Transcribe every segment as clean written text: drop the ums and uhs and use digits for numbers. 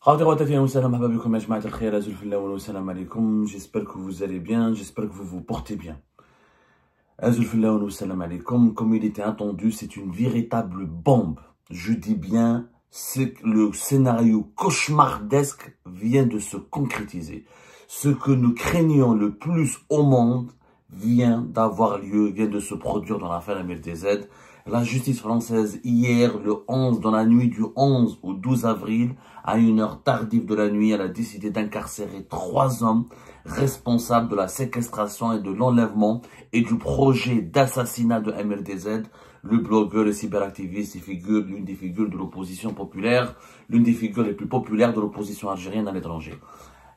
J'espère que vous allez bien, j'espère que vous vous portez bien. Comme il était attendu, c'est une véritable bombe. Je dis bien, le scénario cauchemardesque vient de se concrétiser. Ce que nous craignions le plus au monde vient d'avoir lieu, vient de se produire dans l'affaire MLTZ. La justice française, hier, dans la nuit du 11 au 12 avril, à une heure tardive de la nuit, elle a décidé d'incarcérer 3 hommes responsables de la séquestration et de l'enlèvement et du projet d'assassinat de MLTZ, le blogueur, le cyberactiviste, l'une des figures de l'opposition populaire, l'une des figures les plus populaires de l'opposition algérienne à l'étranger.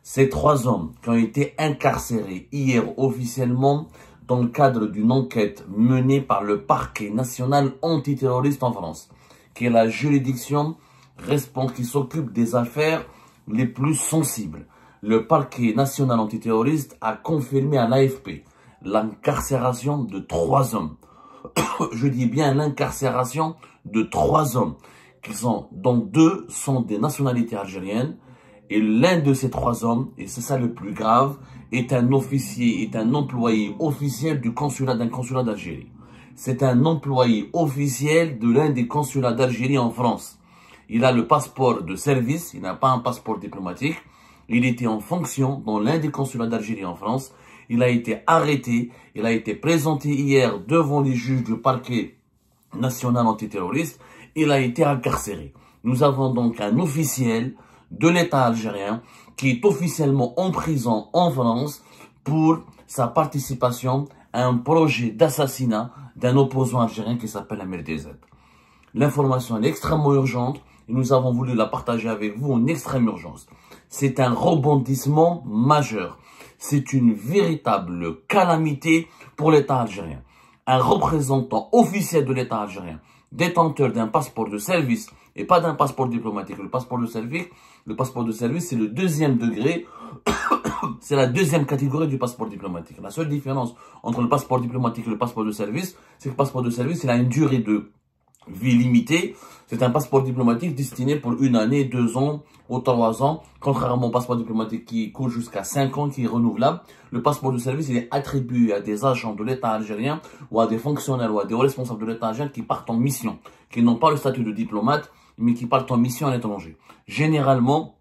Ces 3 hommes qui ont été incarcérés hier officiellement dans le cadre d'une enquête menée par le parquet national antiterroriste en France, qui est la juridiction qui s'occupe des affaires les plus sensibles. Le parquet national antiterroriste a confirmé à l'AFP l'incarcération de 3 hommes. Je dis bien l'incarcération de 3 hommes, dont 2 sont des nationalités algériennes. Et l'un de ces 3 hommes, et c'est ça le plus grave, est un officier, est un employé officiel d'un consulat d'Algérie. C'est un employé officiel de l'un des consulats d'Algérie en France. Il a le passeport de service, il n'a pas un passeport diplomatique. Il était en fonction dans l'un des consulats d'Algérie en France. Il a été arrêté, il a été présenté hier devant les juges du parquet national antiterroriste. Il a été incarcéré. Nous avons donc un officiel de l'État algérien qui est officiellement en prison en France pour sa participation à un projet d'assassinat d'un opposant algérien qui s'appelle MLTZ. L'information est extrêmement urgente et nous avons voulu la partager avec vous en extrême urgence. C'est un rebondissement majeur. C'est une véritable calamité pour l'État algérien. Un représentant officiel de l'État algérien, détenteur d'un passeport de service et pas d'un passeport diplomatique. Le passeport de service, c'est le 2e degré, c'est la 2e catégorie du passeport diplomatique. La seule différence entre le passeport diplomatique et le passeport de service, c'est que le passeport de service, il a une durée de vie limitée. C'est un passeport diplomatique destiné pour 1 année, 2 ans ou 3 ans, contrairement au passeport diplomatique qui court jusqu'à 5 ans, qui est renouvelable. Le passeport de service, il est attribué à des agents de l'État algérien ou à des fonctionnaires ou à des responsables de l'État algérien qui partent en mission, qui n'ont pas le statut de diplomate, mais qui partent en mission à l'étranger. Généralement,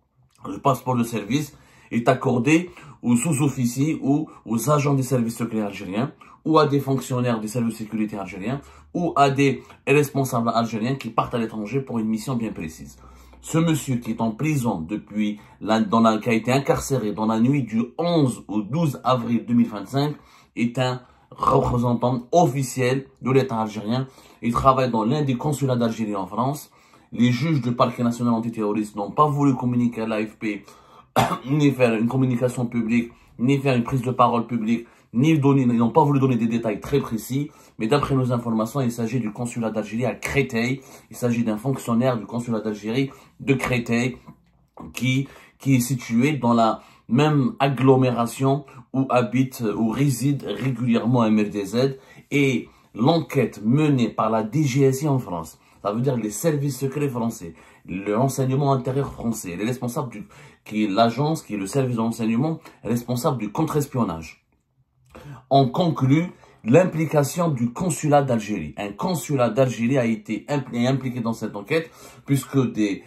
le passeport de service est accordé aux sous-officiers ou aux agents des services secrets algériens ou à des fonctionnaires des services de sécurité algériens ou à des responsables algériens qui partent à l'étranger pour une mission bien précise. Ce monsieur qui est en prison qui a été incarcéré dans la nuit du 11 au 12 avril 2025 est un représentant officiel de l'État algérien. Il travaille dans l'un des consulats d'Algérie en France. Les juges du parquet national antiterroriste n'ont pas voulu communiquer à l'AFP, ni faire une communication publique, ni faire une prise de parole publique, ils n'ont pas voulu donner des détails très précis. Mais d'après nos informations, il s'agit du consulat d'Algérie à Créteil. Il s'agit d'un fonctionnaire du consulat d'Algérie de Créteil qui est situé dans la même agglomération où réside régulièrement MLTZ. Et l'enquête menée par la DGSI en France, ça veut dire les services secrets français, le renseignement intérieur français, les responsables qui est l'agence, qui est le service de renseignement responsable du contre-espionnage, ont conclu l'implication du consulat d'Algérie. Un consulat d'Algérie a été impliqué dans cette enquête puisque des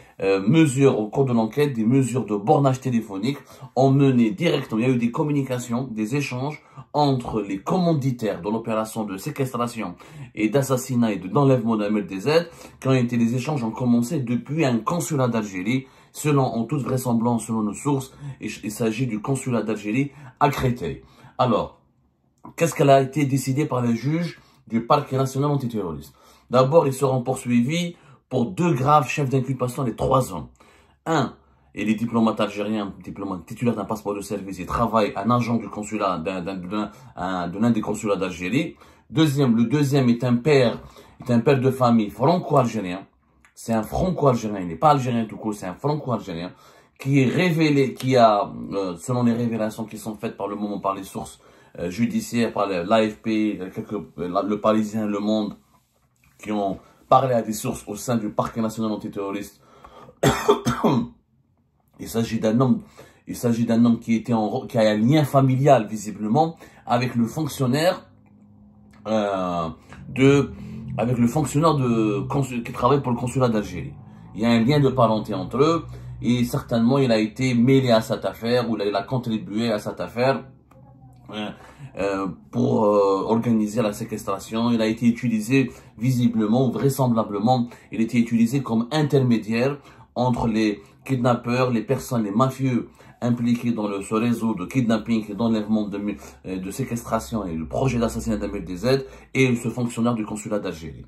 mesures au cours de l'enquête, des mesures de bornage téléphonique ont mené directement, il y a eu des communications, des échanges entre les commanditaires de l'opération de séquestration et d'assassinat et d'enlèvement de MLTZ, les échanges ont commencé depuis un consulat d'Algérie, en toute vraisemblance, selon nos sources, il s'agit du consulat d'Algérie à Créteil. Alors, qu'est-ce qu'elle a été décidé par les juges du parquet national antiterroriste? D'abord, ils seront poursuivis pour 2 graves chefs d'inculpation les 3 ans. Un, il est diplomate algérien, titulaire d'un passeport de service, il travaille un agent du consulat, de l'un des consulats d'Algérie. Le deuxième est un père de famille franco-algérien. C'est un franco-algérien, il n'est pas algérien tout court, c'est un franco-algérien qui est révélé, selon les révélations qui sont faites par les sources judiciaires, par l'AFP, le Parisien, Le Monde, qui ont parlé à des sources au sein du parquet national antiterroriste. Il s'agit d'un homme qui qui a un lien familial, visiblement, avec le fonctionnaire, qui travaille pour le consulat d'Algérie. Il y a un lien de parenté entre eux, et certainement, il a été mêlé à cette affaire, ou il a contribué à cette affaire, pour organiser la séquestration. Il a été utilisé visiblement, vraisemblablement, il a été utilisé comme intermédiaire entre les kidnappeurs, les personnes, les mafieux impliqués dans ce réseau de kidnapping et d'enlèvement, de séquestration et le projet d'assassinat d'Ahmed Dezed et ce fonctionnaire du consulat d'Algérie.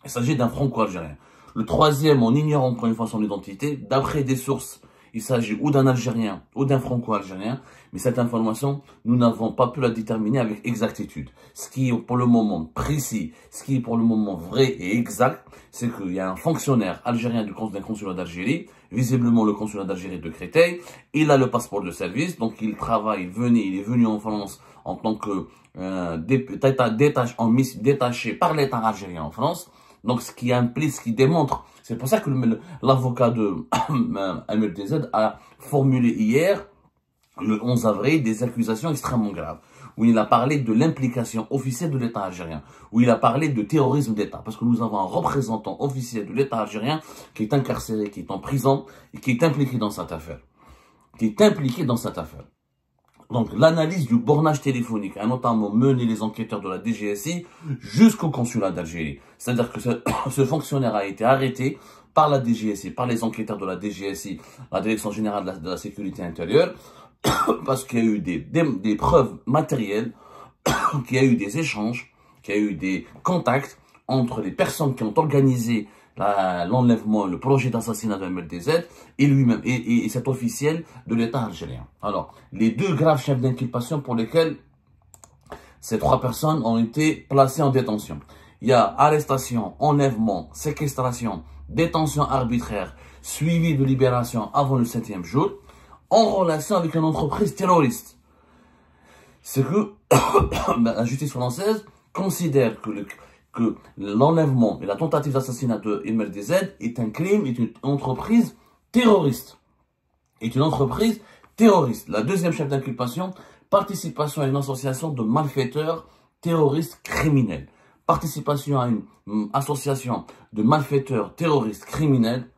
Il s'agit d'un franco-algérien. Le troisième, on ignore encore une fois son identité. D'après des sources, il s'agit ou d'un Algérien ou d'un Franco-Algérien, mais cette information, nous n'avons pas pu la déterminer avec exactitude. Ce qui est pour le moment précis, ce qui est pour le moment vrai et exact, c'est qu'il y a un fonctionnaire algérien d'un consulat d'Algérie, visiblement le consulat d'Algérie de Créteil. Il a le passeport de service, donc il travaille, il est venu en France en tant que détaché par l'État algérien en France. Donc, ce qui implique, ce qui démontre, c'est pour ça que l'avocat de Ahmed Dezed a formulé hier, le 11 avril, des accusations extrêmement graves, où il a parlé de l'implication officielle de l'État algérien, où il a parlé de terrorisme d'État, parce que nous avons un représentant officiel de l'État algérien qui est incarcéré, qui est en prison, et qui est impliqué dans cette affaire. Donc, l'analyse du bornage téléphonique a notamment mené les enquêteurs de la DGSI jusqu'au consulat d'Algérie. C'est-à-dire que ce fonctionnaire a été arrêté par la DGSI, par les enquêteurs de la DGSI, la Direction Générale de la Sécurité Intérieure, parce qu'il y a eu des preuves matérielles, qu'il y a eu des échanges, qu'il y a eu des contacts entre les personnes qui ont organisé l'enlèvement, le projet d'assassinat de Ahmed Dezed et lui-même, et cet officiel de l'État algérien. Alors, les deux graves chefs d'inculpation pour lesquels ces trois personnes ont été placées en détention. Il y a arrestation, enlèvement, séquestration, détention arbitraire, suivi de libération avant le 7e jour, en relation avec une entreprise terroriste. C'est que la justice française considère que l'enlèvement et la tentative d'assassinat de Ahmed Dezed est un crime, est une entreprise terroriste. La deuxième chef d'inculpation, participation à une association de malfaiteurs terroristes criminels. Participation à une association de malfaiteurs terroristes criminels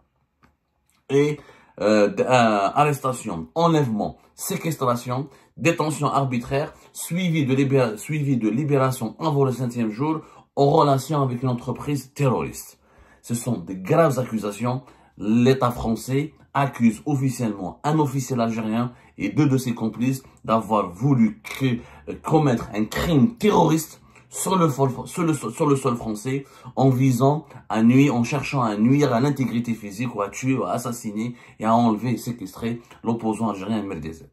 et arrestation, enlèvement, séquestration, détention arbitraire, suivi de libération avant le 5e jour, en relation avec une entreprise terroriste. Ce sont des graves accusations. L'État français accuse officiellement un officiel algérien et deux de ses complices d'avoir voulu commettre un crime terroriste sur le sol français en cherchant à nuire à l'intégrité physique ou à tuer ou à assassiner et à enlever et séquestrer l'opposant algérien Ahmed Dezed.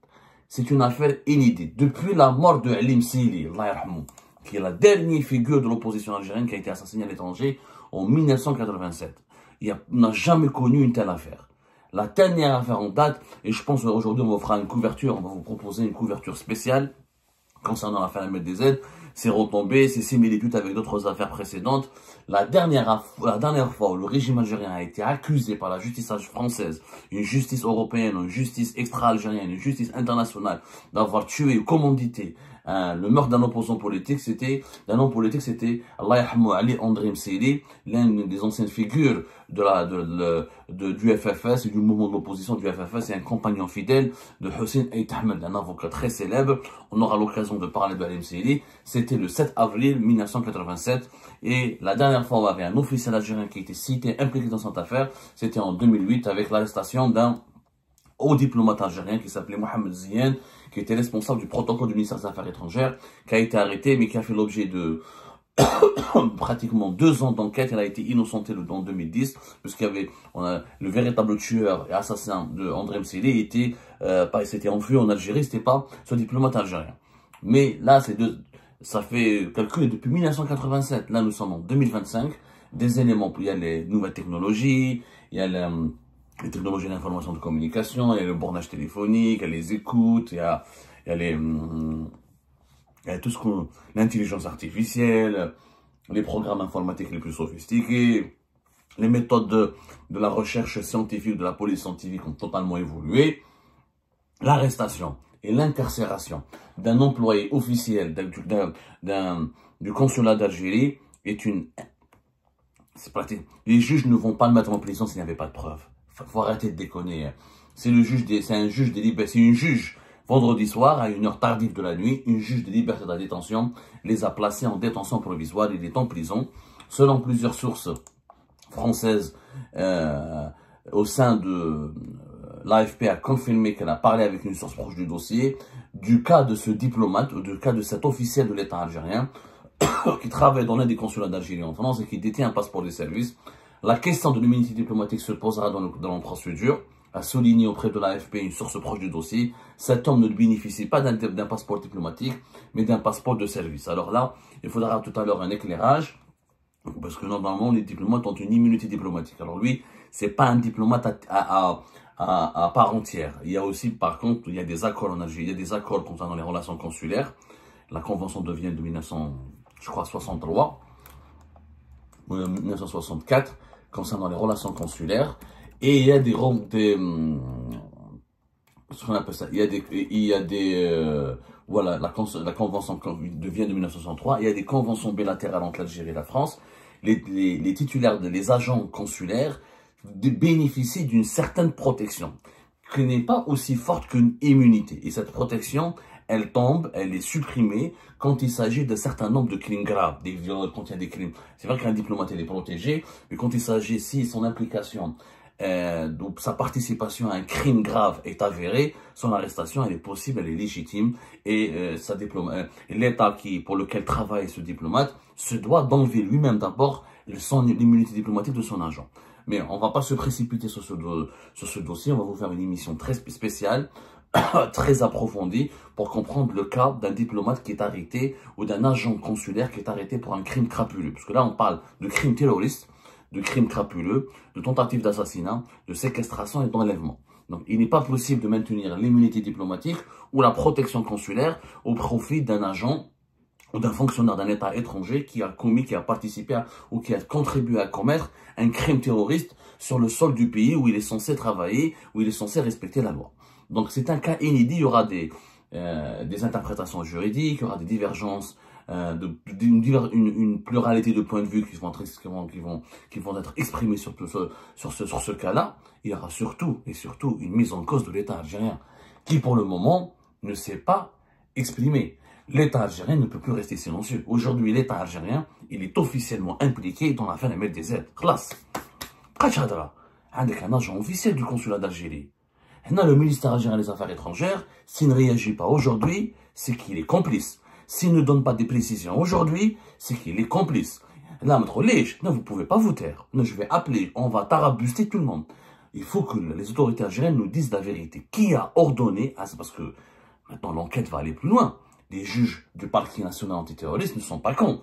C'est une affaire inédite. Depuis la mort de Halim Sili, Allah yarhamou, qui est la dernière figure de l'opposition algérienne qui a été assassinée à l'étranger en 1987. On n'a jamais connu une telle affaire. La dernière affaire en date, et je pense qu'aujourd'hui on va vous proposer une couverture spéciale concernant l'affaire Ahmed Dezed, ses retombées, ses similitudes avec d'autres affaires précédentes. La dernière fois où le régime algérien a été accusé par la justice française, une justice européenne, une justice extra-algérienne, une justice internationale, d'avoir tué ou commandité le meurtre d'un opposant politique, c'était Allah yarhamou Ali André Msili, l'un des anciennes figures du FFS et du mouvement de l'opposition du FFS et un compagnon fidèle de Hussein Ait Ahmed, un avocat très célèbre. On aura l'occasion de parler de Ali Msili. C'était le 7 avril 1987 et la dernière fois où il y avait un officiel algérien qui était cité, impliqué dans cette affaire, c'était en 2008 avec l'arrestation d'un haut diplomate algérien qui s'appelait Mohamed Ziane, qui était responsable du protocole du ministère des Affaires étrangères, qui a été arrêté, mais qui a fait l'objet de pratiquement 2 ans d'enquête. Il a été innocenté en 2010, puisqu'il y avait le véritable tueur et assassin de André Msili s'était enfui en Algérie, c'était pas ce diplomate algérien. Mais là, ça fait calcul depuis 1987. Là, nous sommes en 2025. Des éléments, il y a les nouvelles technologies, il y a les technologies d'information de communication, il y a le bornage téléphonique, il y a les écoutes, il y a tout l'intelligence artificielle, les programmes informatiques les plus sophistiqués, Les méthodes de la recherche scientifique, de la police scientifique ont totalement évolué. L'arrestation et l'incarcération d'un employé officiel du consulat d'Algérie est une... C'est pratique. Les juges ne vont pas le mettre en prison s'il n'y avait pas de preuves. Faut arrêter de déconner. C'est un juge des libertés. C'est une juge, vendredi soir, à une heure tardive de la nuit, une juge des libertés de la détention les a placés en détention provisoire. Il est en prison. Selon plusieurs sources françaises au sein de l'AFP a confirmé qu'elle a parlé avec une source proche du dossier du cas de ce diplomate, ou du cas de cet officiel de l'État algérien qui travaille dans l'un des consulats d'Algérie en France et qui détient un passeport de service. La question de l'immunité diplomatique se posera dans la procédure, a souligné auprès de l'AFP une source proche du dossier. Cet homme ne bénéficie pas d'un passeport diplomatique, mais d'un passeport de service. Alors là, il faudra tout à l'heure un éclairage, parce que normalement, les diplomates ont une immunité diplomatique. Alors lui, c'est pas un diplomate à part entière. Il y a aussi, par contre, il y a des accords en Algérie, il y a des accords concernant les relations consulaires. La convention de Vienne de 1963, ou 1964, concernant les relations consulaires. Et il y a ce qu'on appelle ça, voilà, la convention de Vienne de 1963, il y a des conventions bilatérales entre l'Algérie et la France. Les titulaires, les agents consulaires bénéficient d'une certaine protection, qui n'est pas aussi forte qu'une immunité. Et cette protection, elle tombe, elle est supprimée quand il s'agit d'un certain nombre de crimes graves, quand il y a des crimes. C'est vrai qu'un diplomate, il est protégé, mais quand il s'agit, si son implication, donc sa participation à un crime grave est avérée, son arrestation, elle est possible, elle est légitime, et l'État pour lequel travaille ce diplomate se doit d'enlever lui-même d'abord l'immunité diplomatique de son agent. Mais on ne va pas se précipiter sur ce dossier, on va vous faire une émission très spéciale, très approfondie, pour comprendre le cas d'un diplomate qui est arrêté, ou d'un agent consulaire qui est arrêté pour un crime crapuleux. Parce que là, on parle de crime terroriste, de crimes crapuleux, de tentative d'assassinat, de séquestration et d'enlèvement. Donc, il n'est pas possible de maintenir l'immunité diplomatique ou la protection consulaire au profit d'un agent ou d'un fonctionnaire d'un État étranger qui a participé ou qui a contribué à commettre un crime terroriste sur le sol du pays où il est censé travailler, où il est censé respecter la loi. Donc, c'est un cas inédit. Il y aura des interprétations juridiques, il y aura des divergences, une pluralité de points de vue qui vont être exprimés sur ce cas-là. Il y aura surtout une mise en cause de l'État algérien qui, pour le moment, ne s'est pas exprimé. L'État algérien ne peut plus rester silencieux. Aujourd'hui, l'État algérien, il est officiellement impliqué dans l'affaire MLDZ. Classe. Kachadra, un agent officiel du consulat d'Algérie. Le ministère algérien des Affaires étrangères, s'il ne réagit pas aujourd'hui, c'est qu'il est complice. S'il ne donne pas des précisions aujourd'hui, c'est qu'il est complice. Là, vous ne pouvez pas vous taire. Je vais appeler, on va tarabuster tout le monde. Il faut que les autorités algériennes nous disent la vérité. Qui a ordonné à ça? Parce que maintenant, l'enquête va aller plus loin. Les juges du parquet national antiterroriste ne sont pas cons.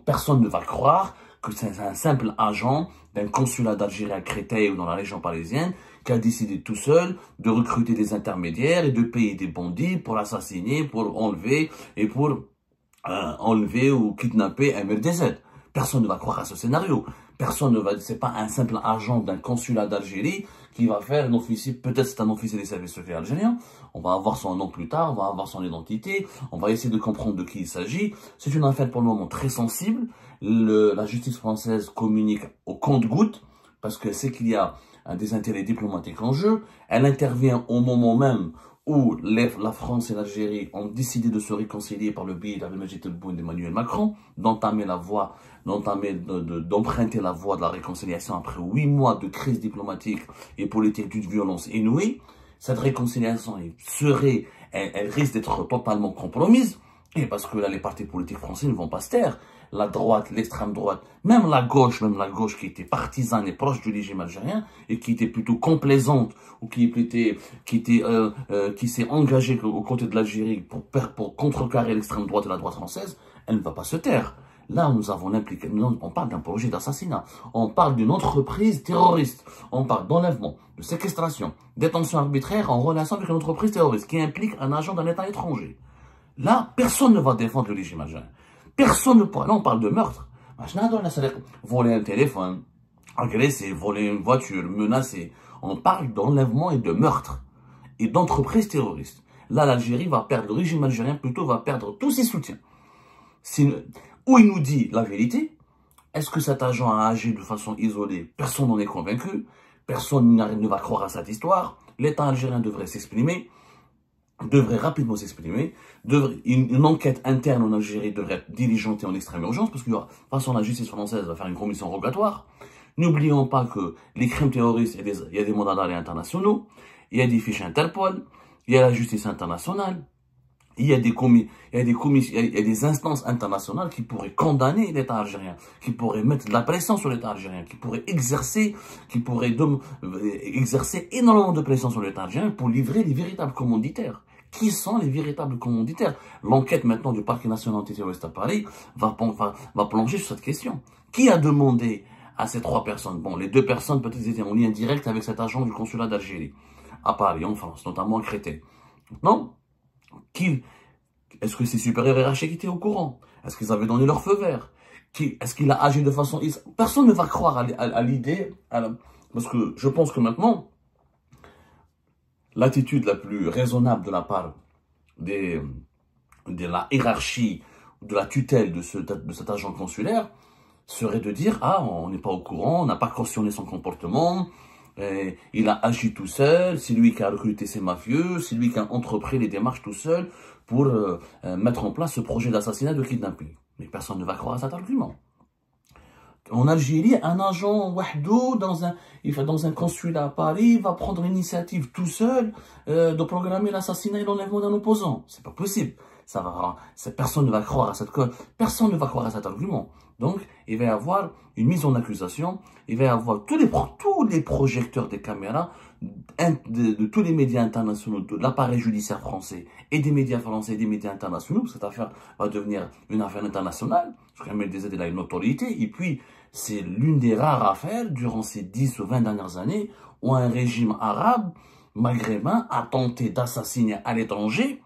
Personne ne va croire que c'est un simple agent d'un consulat d'Algérie à Créteil ou dans la région parisienne qui a décidé tout seul de recruter des intermédiaires et de payer des bandits pour l'assassiner, pour enlever ou kidnapper un MLDZ. Personne ne va croire à ce scénario. C'est pas un simple agent d'un consulat d'Algérie qui va faire un officier, peut-être c'est un officier des services secrets algériens. On va avoir son nom plus tard, on va avoir son identité, on va essayer de comprendre de qui il s'agit. C'est une affaire pour le moment très sensible. La justice française communique au compte-gouttes parce qu'elle sait qu'il y a des intérêts diplomatiques en jeu. Elle intervient au moment même où la France et l'Algérie ont décidé de se réconcilier par le biais d'Abdelmadjid Tebboune d'Emmanuel Macron, d'emprunter la voie de la réconciliation après 8 mois de crise diplomatique et politique d'une violence inouïe. Cette réconciliation elle risque d'être totalement compromise, et parce que là, les partis politiques français ne vont pas se taire. La droite, l'extrême droite, même la gauche qui était partisane et proche du régime algérien et qui était plutôt complaisante ou qui s'est engagée aux côtés de l'Algérie pour contrecarrer l'extrême droite et la droite française, elle ne va pas se taire. Là, on parle d'un projet d'assassinat, on parle d'une entreprise terroriste, on parle d'enlèvement, de séquestration, détention arbitraire en relation avec une entreprise terroriste qui implique un agent d'un État étranger. Là, personne ne va défendre le régime algérien. Personne ne pourra. Là, on parle de meurtre. Voler un téléphone, agresser, voler une voiture, menacer. On parle d'enlèvement et de meurtre et d'entreprises terroristes. Là, l'Algérie va perdre, le régime algérien plutôt va perdre tous ses soutiens. Ou il nous dit la vérité, est-ce que cet agent a agi de façon isolée? Personne n'en est convaincu, personne ne va croire à cette histoire. L'État algérien devrait s'exprimer, devrait rapidement s'exprimer, une enquête interne en Algérie devrait être diligentée en extrême urgence, parce que de toute façon la justice française va faire une commission rogatoire. N'oublions pas que les crimes terroristes, il y a des mandats d'arrêt internationaux, il y a des fiches Interpol, il y a la justice internationale, il y a des instances internationales qui pourraient condamner l'État algérien, qui pourraient mettre de la pression sur l'État algérien, qui pourraient exercer énormément de pression sur l'État algérien pour livrer les véritables commanditaires. Qui sont les véritables commanditaires? L'enquête maintenant du parquet national antiterroriste à Paris va plonger sur cette question. Qui a demandé à ces 3 personnes? Bon, les 2 personnes peut-être étaient en lien direct avec cet agent du consulat d'Algérie à Paris, en France, notamment à Créteil. Non? Est-ce que ses supérieurs hiérarchiques étaient au courant? Est-ce qu'ils avaient donné leur feu vert? Est-ce qu'il a agi de façon... Personne ne va croire à l'idée, parce que je pense que maintenant, l'attitude la plus raisonnable de la part de la hiérarchie, de la tutelle de cet agent consulaire, serait de dire, ah, on n'est pas au courant, on n'a pas cautionné son comportement, il a agi tout seul, c'est lui qui a recruté ses mafieux, c'est lui qui a entrepris les démarches tout seul pour mettre en place ce projet d'assassinat, de kidnapping. Mais personne ne va croire à cet argument. En Algérie, un agent wahdo dans un consulat à Paris va prendre l'initiative tout seul de programmer l'assassinat et l'enlèvement d'un opposant. C'est pas possible. Personne ne va croire à personne ne va croire à cet argument. Donc, il va y avoir une mise en accusation, il va y avoir tous les projecteurs des caméras de tous les médias internationaux, de l'appareil judiciaire français et des médias français et des médias internationaux, parce que cette affaire va devenir une affaire internationale, parce qu'Ahmed Dezed il a une autorité, et puis c'est l'une des rares affaires durant ces 10 ou 20 dernières années où un régime arabe maghrébin a tenté d'assassiner à l'étranger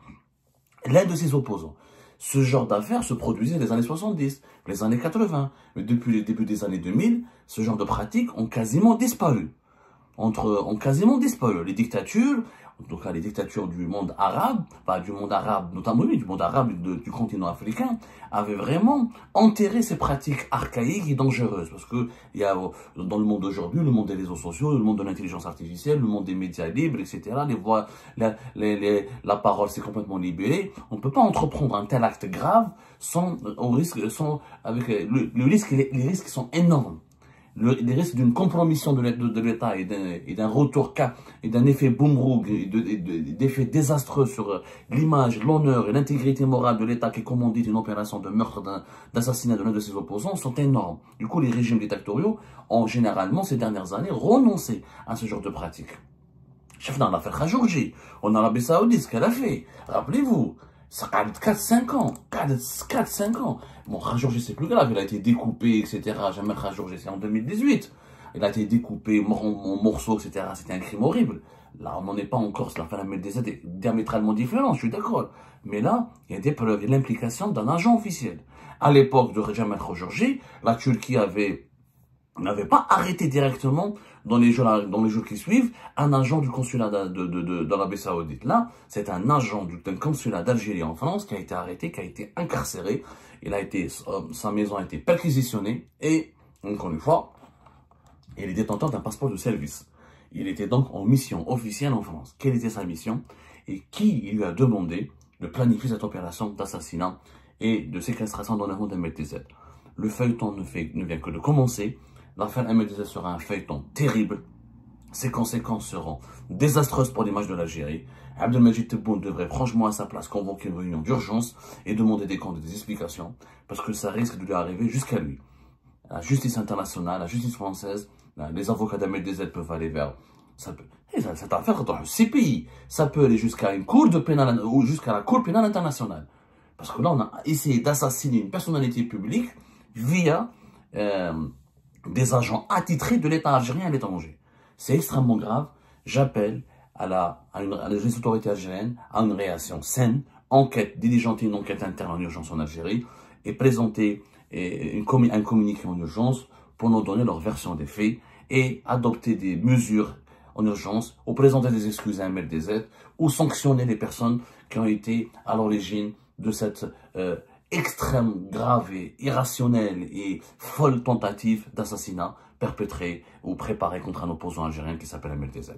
l'un de ses opposants. Ce genre d'affaires se produisait dans les années 70, les années 80. Mais depuis le début des années 2000, ce genre de pratiques ont quasiment disparu. Les dictatures, en tout cas les dictatures du monde arabe, notamment du monde arabe du continent africain, avaient vraiment enterré ces pratiques archaïques et dangereuses. Parce que il y a dans le monde aujourd'hui, le monde des réseaux sociaux, le monde de l'intelligence artificielle, le monde des médias libres, etc. La parole s'est complètement libérée. On ne peut pas entreprendre un tel acte grave les risques sont énormes. Les risques d'une compromission de l'État et d'un retour et d'un effet boomerang et d'effets désastreux sur l'image, l'honneur et l'intégrité morale de l'État qui commandite une opération de meurtre, d'assassinat de l'un de ses opposants sont énormes. Du coup, les régimes dictatoriaux ont généralement, ces dernières années, renoncé à ce genre de pratiques. Chef, dans l'affaire Khashoggi, en Arabie Saoudite, ce qu'elle a fait, rappelez-vous, ça a 4-5 ans. 4-5 ans. Bon, Khashoggi, c'est plus grave. Il a été découpé, etc. Jamais Khashoggi, c'est en 2018. Il a été découpé en morceaux, etc. C'était un crime horrible. Là, on n'en est pas encore. C'est l'affaire Ahmed Dezed est diamétralement différent, je suis d'accord. Mais là, il y a des preuves. Il y a l'implication d'un agent officiel. À l'époque de Jamal Khashoggi, la Turquie n'avait pas arrêté directement dans les jours qui suivent un agent du consulat d'Arabie Saoudite. Là, c'est un agent d'un consulat d'Algérie en France qui a été arrêté, qui a été incarcéré. Sa maison a été perquisitionnée et, encore une fois, il est détenteur d'un passeport de service. Il était donc en mission officielle en France. Quelle était sa mission et qui lui a demandé de planifier cette opération d'assassinat et de séquestration d'enlèvement d'Ahmed Dezed? Le feuilleton ne vient que de commencer. L'affaire Ahmed Dezed sera un feuilleton terrible. Ses conséquences seront désastreuses pour l'image de l'Algérie. Abdelmajid Tebboune devrait franchement à sa place convoquer une réunion d'urgence et demander des comptes et des explications, parce que ça risque de lui arriver jusqu'à lui. La justice internationale, la justice française, les avocats d'Ahmed Dezed peuvent aller vers... Cette affaire dans le CPI, ça peut aller jusqu'à une cour pénale ou jusqu'à la Cour pénale internationale. Parce que là, on a essayé d'assassiner une personnalité publique via des agents attitrés de l'État algérien à l'étranger. C'est extrêmement grave. J'appelle à les autorités algériennes à une réaction saine, diligenter une enquête interne en urgence en Algérie et présenter un communiqué en urgence pour nous donner leur version des faits et adopter des mesures en urgence ou présenter des excuses à MLDZ ou sanctionner les personnes qui ont été à l'origine de cette extrême, grave et irrationnelle et folle tentative d'assassinat perpétrée ou préparée contre un opposant algérien qui s'appelle MLDZ.